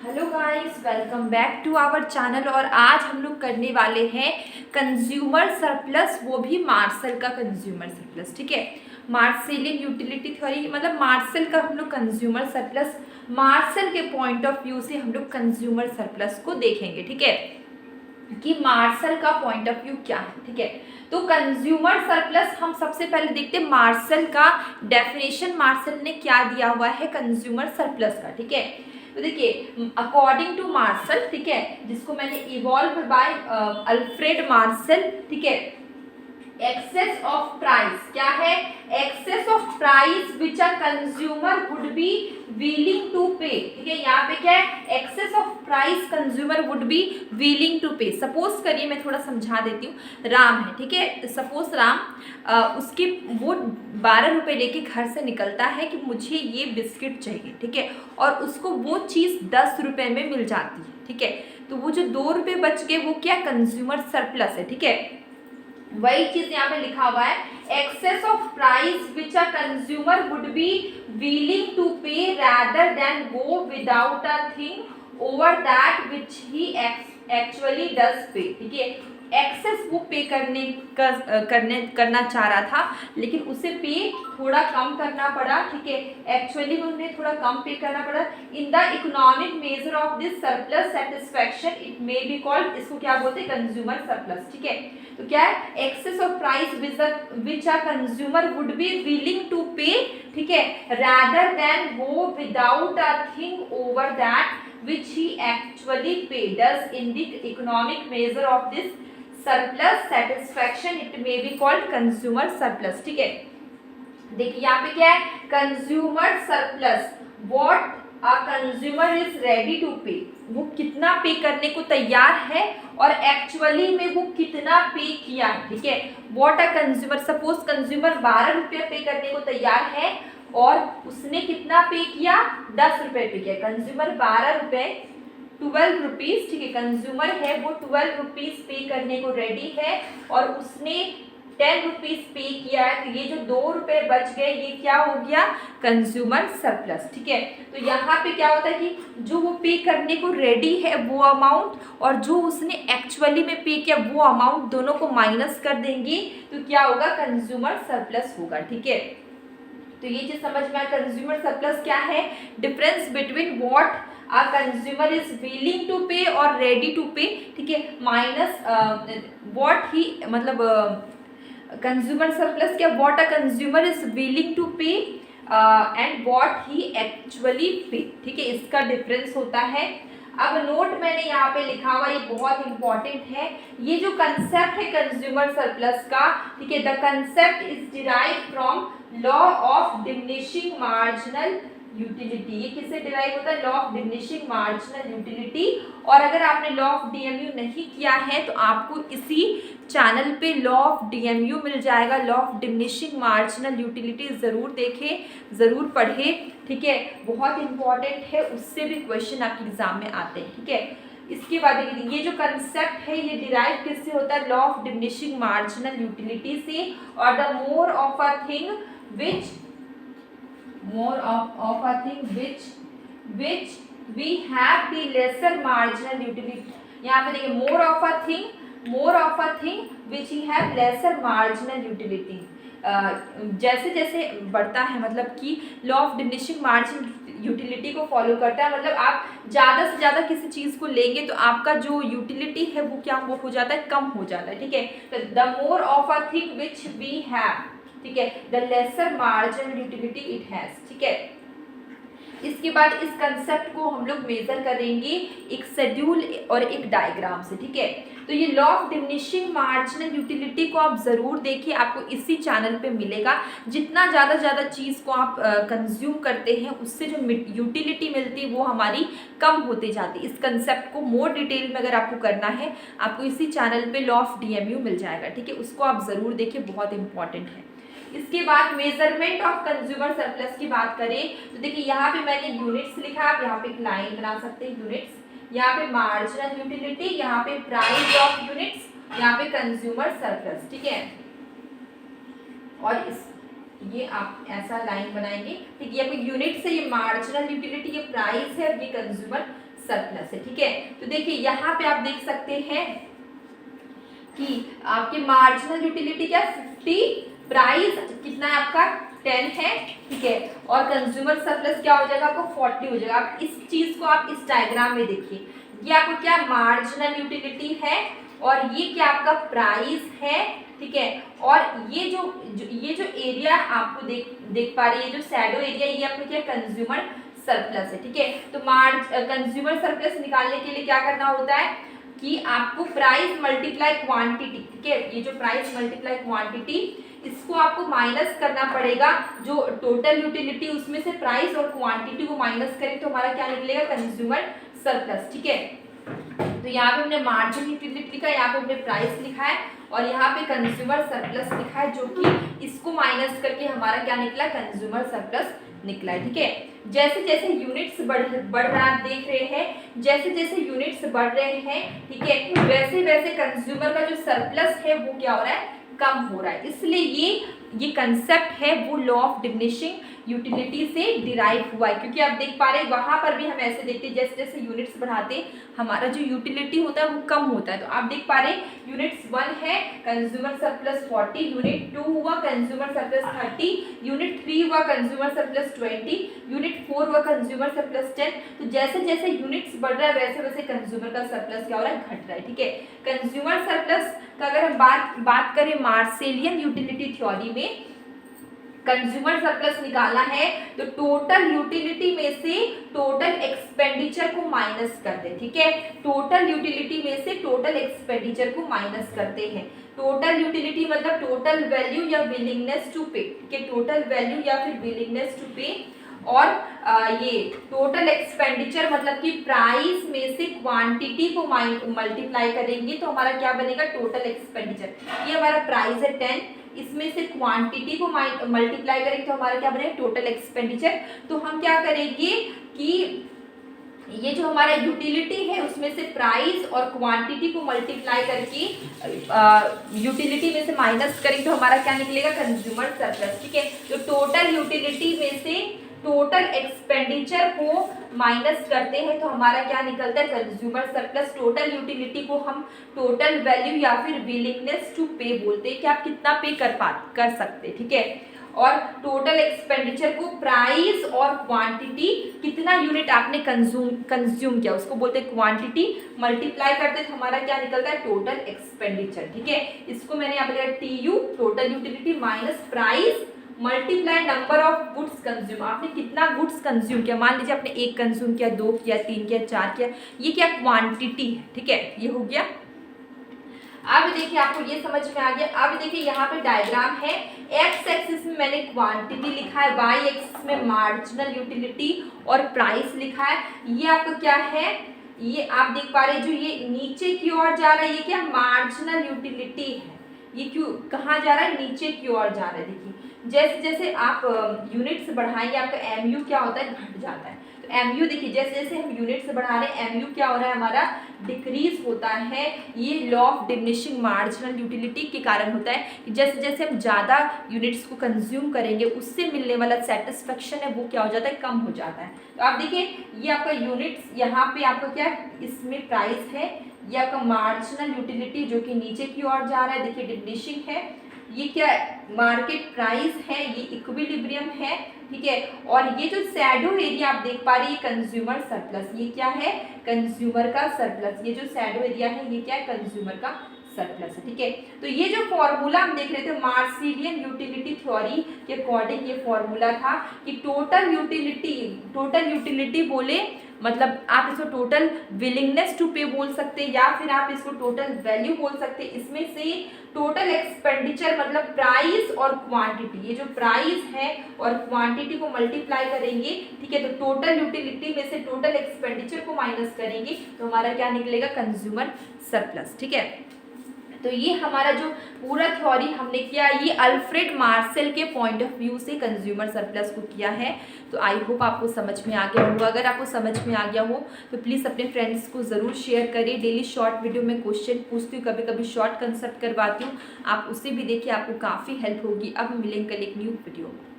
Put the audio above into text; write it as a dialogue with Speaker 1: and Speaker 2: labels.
Speaker 1: Hello guys, welcome back to our channel. और आज हम लोग करने वाले हैं कंज्यूमर सरप्लस, वो भी मार्शल का कंज्यूमर सरप्लस। ठीक है, मार्शलियन यूटिलिटी थ्योरी मतलब मार्शल का हम लोग कंज्यूमर सरप्लस, मार्शल के पॉइंट ऑफ व्यू से हम लोग कंज्यूमर सरप्लस को देखेंगे। ठीक है, कि मार्शल का पॉइंट ऑफ व्यू क्या है। ठीक है, तो कंज्यूमर सरप्लस हम सबसे पहले देखते हैं मार्शल का डेफिनेशन, मार्शल ने क्या दिया हुआ है कंज्यूमर सरप्लस का। ठीक है, तो देखिए अकॉर्डिंग टू मार्शल, ठीक है, जिसको मैंने इवॉल्व बाय अल्फ्रेड मार्शल, ठीक है, एक्सेस ऑफ प्राइस क्या है, excess of price which a consumer would be willing to pay. ठीक है, यहाँ पे क्या है, excess of price consumer would be willing to pay. Suppose करिए, मैं थोड़ा समझा देती हूँ, राम है, ठीक है, सपोज राम उसके वो 12 रुपये लेके घर से निकलता है कि मुझे ये बिस्किट चाहिए। ठीक है, और उसको वो चीज़ 10 रुपये में मिल जाती है। ठीक है, तो वो जो 2 रुपये बच गए वो क्या, कंज्यूमर सरप्लस है। ठीक है, वही चीज यहाँ पे लिखा हुआ है, excess of price which a consumer would be willing to pay rather than go without a thing over that which he actually does pay. ठीक है, एक्सेस वो पे करना चाह रहा था, लेकिन उसे पे थोड़ा कम करना पड़ा। ठीक है, एक्चुअली उन्हें थोड़ा कम पे करना पड़ा। In the economic measure of this surplus satisfaction it may be called, इसको क्या बोलते हैं, कंज्यूमर सरप्लस। ठीक है, तो क्या है, excess of price which a consumer would be willing to pay, ठीक है, rather than go without a thing over that which he actually paid. Does in the economic measure of this surplus satisfaction it may be called consumer surplus. ठीक है, देखिए यहाँ पे क्या है, consumer surplus, what a consumer is ready to pay, वो कितना पे करने को तैयार है और एक्चुअली में वो कितना पे किया है। ठीक है, what a consumer, suppose consumer 12 रुपये पे करने को तैयार है और उसने कितना पे किया, 10 रुपये पे किया। कंज्यूमर 12 रुपये 12 रुपीज, ठीक है, कंज्यूमर है वो 12 रुपीज पे करने को रेडी है और उसने 10 रुपीज पे किया है, तो ये जो 2 रुपए बच गए ये क्या हो गया, कंज्यूमर सरप्लस। ठीक है, तो यहाँ पे क्या होता है कि जो वो पे करने को रेडी है वो अमाउंट और जो उसने एक्चुअली में पे किया वो अमाउंट, दोनों को माइनस कर देंगे तो क्या होगा, कंज्यूमर सरप्लस होगा। ठीक है, तो ये चीज समझ में आया, कंज्यूमर सरप्लस क्या है, difference between what a consumer is willing to pay और रेडी टू पे। ठीक है, माइनस व्हाट ही मतलब कंज्यूमर सरप्लस क्या, what a consumer is willing to pay and what he actually pay. ठीक है, इसका डिफरेंस होता है। अब नोट मैंने यहाँ पे लिखा हुआ, ये बहुत इंपॉर्टेंट है, ये जो कंसेप्ट है कंज्यूमर सरप्लस का, ठीक है, the concept is derive from law of diminishing marginal utility. ये किससे डिराइव होता है, law of diminishing marginal utility. और अगर आपने लॉ ऑफ डीएमयू नहीं किया है तो आपको इसी चैनल पे लॉ ऑफ डीएमयू मिल जाएगा, law of diminishing marginal utility ज़रूर देखें, ज़रूर पढ़ें। ठीक है, बहुत इंपॉर्टेंट है, उससे भी क्वेश्चन आपके एग्जाम में आते हैं। ठीक है, इसके बाद ये जो कंसेप्ट है ये डिराइव किससे होता है, law of diminishing marginal utility से। और the more of a thing which more of a thing which we have the lesser marginal utility। यहाँ पे देखिए more of a thing which we have lesser marginal utility। जैसे जैसे बढ़ता है, मतलब कि law of diminishing margin utility को फॉलो करता है, मतलब आप ज़्यादा से ज़्यादा किसी चीज़ को लेंगे तो आपका जो यूटिलिटी है वो क्या वो हो जाता है, कम हो जाता है। ठीक है, तो the more of a thing which we have, ठीक है, the lesser marginal utility it has. ठीक है, इसके बाद इस कंसेप्ट को हम लोग मेजर करेंगे एक शेड्यूल और एक डायग्राम से। ठीक है, तो ये law of diminishing marginal utility को आप ज़रूर देखिए, आपको इसी चैनल पे मिलेगा। जितना ज़्यादा चीज़ को आप कंज्यूम करते हैं उससे जो यूटिलिटी मिलती है वो हमारी कम होते जाती है। इस कंसेप्ट को मोर डिटेल में अगर आपको करना है, आपको इसी चैनल पे लॉ ऑफ डीएमयू मिल जाएगा। ठीक है, उसको आप ज़रूर देखिए, बहुत इंपॉर्टेंट है। इसके बाद मेजरमेंट ऑफ कंज्यूमर सरप्लस की बात करें तो देखिए यहाँ पे मैंने यूनिट्स लिखा, आप यहाँ पे एक लाइन बना सकते हैं, यूनिट्स, यहाँ पे मार्जिनल यूटिलिटी, यहाँ पे प्राइस ऑफ यूनिट्स, यहाँ पे कंज्यूमर सरप्लस। ठीक है, और इस ये आप ऐसा लाइन बनाएंगे। ठीक है, ये यूनिट से ये मार्जिनल यूटिलिटी, ये प्राइस है और ये कंज्यूमर सरप्लस है। ठीक है, तो देखिए यहाँ पे आप देख सकते हैं कि आपके मार्जिनल यूटिलिटी क्या 50, प्राइस कितना है आपका 10 है। ठीक है, और कंज्यूमर सरप्लस क्या हो जाएगा आपको 40 हो जाएगा। आप इस चीज को आप इस डायग्राम में देखिए, ये आपको क्या मार्जिनल यूटिलिटी है और ये क्या आपका प्राइस है। ठीक है, और ये जो एरिया आपको देख पा रही है, जो शैडो एरिया, ये आपको क्या कंज्यूमर सरप्लस है। ठीक है, तो कंज्यूमर सरप्लस निकालने के लिए क्या करना होता है कि आपको प्राइस मल्टीप्लाई क्वांटिटी, ठीक है, ये जो प्राइस मल्टीप्लाई क्वांटिटी, इसको आपको माइनस करना पड़ेगा जो टोटल यूटिलिटी, उसमें से प्राइस और क्वांटिटी को माइनस करें तो हमारा क्या निकलेगा कंज्यूमर सरप्लस। ठीक है, तो यहाँ पे हमने मार्जिन यूटिलिटी लिखा है, यहाँ पे हमने प्राइस लिखा है और यहाँ पे कंज्यूमर सरप्लस लिखा है, जो कि इसको माइनस करके हमारा क्या निकला कंज्यूमर सरप्लस निकला है। ठीक है, जैसे जैसे यूनिट्स बढ़ रहा आप देख रहे हैं, जैसे जैसे यूनिट्स बढ़ रहे हैं, ठीक है, वैसे वैसे कंज्यूमर का जो सरप्लस है वो क्या हो रहा है कम हो रहा है। इसलिए ये कंसेप्ट है वो लॉ ऑफ डिमिनिशिंग यूटिलिटी से डिराइव हुआ है, क्योंकि आप देख पा रहे हैं वहां पर भी हम ऐसे देखते हैं जैसे जैसे यूनिट्स बढ़ाते हमारा जो यूटिलिटी होता है वो कम होता है। तो आप देख पा रहे हैं यूनिट्स 1 है कंज्यूमर सरप्लस 40, यूनिट 2 हुआ कंज्यूमर सरप्लस 30, यूनिट 3 हुआ कंज्यूमर सरप्लस 20, यूनिट 4 हुआ कंज्यूमर सरप्लस 10। तो जैसे जैसे यूनिट्स बढ़ रहा है वैसे वैसे कंज्यूमर का सरप्लस क्या हो रहा है घट रहा है। ठीक है, कंज्यूमर सरप्लस का अगर हम बात करें मार्सेलियन यूटिलिटी थ्योरी में, कंज्यूमर सरप्लस निकालना है तो टोटल यूटिलिटी में से टोटल एक्सपेंडिचर को माइनस करते हैं। ठीक है, टोटल यूटिलिटी में से टोटल एक्सपेंडिचर को माइनस करते हैं। टोटल यूटिलिटी मतलब टोटल वैल्यू या विलिंगनेस टू पे, ठीक है, टोटल वैल्यू या फिर विलिंगनेस टू पे, और ये टोटल एक्सपेंडिचर मतलब कि प्राइस में से क्वांटिटी को मल्टीप्लाई करेंगे तो हमारा क्या बनेगा टोटल एक्सपेंडिचर। ये हमारा प्राइस है 10, इसमें से क्वांटिटी को मल्टीप्लाई करेंगे तो हमारा क्या बनेगा टोटल एक्सपेंडिचर। तो हम क्या करेंगे कि ये जो हमारा यूटिलिटी है उसमें से प्राइस और क्वांटिटी को मल्टीप्लाई करके यूटिलिटी में से माइनस करेंगे तो हमारा क्या निकलेगा कंज्यूमर सरप्लस। ठीक है, तो टोटल यूटिलिटी में से टोटल एक्सपेंडिचर को माइनस करते हैं तो हमारा क्या निकलता है कंज्यूमर सरप्लस। टोटल यूटिलिटी को हम टोटल वैल्यू या फिर विलिंगनेस टू पे बोलते हैं कि आप कितना पे कर सकते हैं। ठीक है, और टोटल एक्सपेंडिचर को प्राइस और क्वांटिटी, कितना यूनिट आपने कंज्यूम किया उसको बोलते हैं क्वांटिटी, मल्टीप्लाई करते तो हमारा क्या निकलता है टोटल एक्सपेंडिचर। ठीक है, इसको मैंने यहाँ पे लिखा TU total utility minus price multiply number of goods consume. आपने कितना गुड्स कंज्यूम किया, मान लीजिए आपने 1 कंज्यूम किया, 2 किया, 3 किया, 4 किया, ये क्या क्वांटिटी है। ठीक है, ये हो गया। अब देखिए आपको ये समझ में आ गया। अब देखिए यहाँ पे डायग्राम है, एक्स एक्सिस में मैंने क्वांटिटी लिखा है, वाई एक्सिस में मार्जिनल यूटिलिटी और प्राइस लिखा है। ये आपका क्या है, ये आप देख पा रहे हैं जो ये नीचे की ओर जा रहा है ये क्या मार्जिनल यूटिलिटी है। ये क्यों कहाँ जा रहा है नीचे की ओर जा रहा है। देखिए जैसे जैसे आप यूनिट्स बढ़ाएंगे आपका MU क्या होता है घट जाता है। तो MU देखिए जैसे जैसे हम यूनिट्स बढ़ा रहे हैं MU क्या हो रहा है हमारा डिक्रीज होता है। ये law of diminishing marginal utility के कारण होता है कि जैसे जैसे हम ज़्यादा यूनिट्स को कंज्यूम करेंगे उससे मिलने वाला सेटिस्फेक्शन है वो क्या हो जाता है कम हो जाता है। तो आप देखिए ये आपका यूनिट्स यहाँ पे आपका क्या इसमें प्राइस है, ये आपका मार्जिनल यूटिलिटी जो कि नीचे की ओर जा रहा है, देखिए डिमिनिशिंग है। ये क्या मार्केट प्राइस है, ये इक्विलिब्रियम है। ठीक है, और ये जो शैडो एरिया आप देख पा रहे हैं कंज्यूमर सरप्लस, ये क्या है कंज्यूमर का सरप्लस। ये जो शैडो एरिया है ये क्या है कंज्यूमर का सरप्लस है। ठीक है, तो ये जो फॉर्मूला हम देख रहे थे मार्सिलियन यूटिलिटी थ्योरी के अकॉर्डिंग ये फॉर्मूला था कि टोटल यूटिलिटी बोले मतलब आप इसको टोटल विलिंगनेस टू पे बोल सकते हैं या फिर आप इसको टोटल वैल्यू बोल सकते हैं। इसमें से टोटल एक्सपेंडिचर मतलब प्राइस और क्वांटिटी, ये जो प्राइस है और क्वांटिटी को मल्टीप्लाई करेंगे। ठीक है, तो टोटल यूटिलिटी में से टोटल एक्सपेंडिचर को माइनस करेंगे तो हमारा क्या निकलेगा कंज्यूमर सरप्लस। ठीक है, तो ये हमारा जो पूरा थ्योरी हमने किया ये अल्फ्रेड मार्सेल के पॉइंट ऑफ व्यू से कंज्यूमर सरप्लस को किया है। तो आई होप आपको समझ में आ गया होगा। अगर आपको समझ में आ गया हो तो प्लीज़ अपने फ्रेंड्स को ज़रूर शेयर करिए। डेली शॉर्ट वीडियो में क्वेश्चन पूछती हूँ, कभी कभी शॉर्ट कंसेप्ट करवाती हूँ, आप उसे भी देखिए, आपको काफ़ी हेल्प होगी। अब मिलेंगे कल एक न्यू वीडियो में।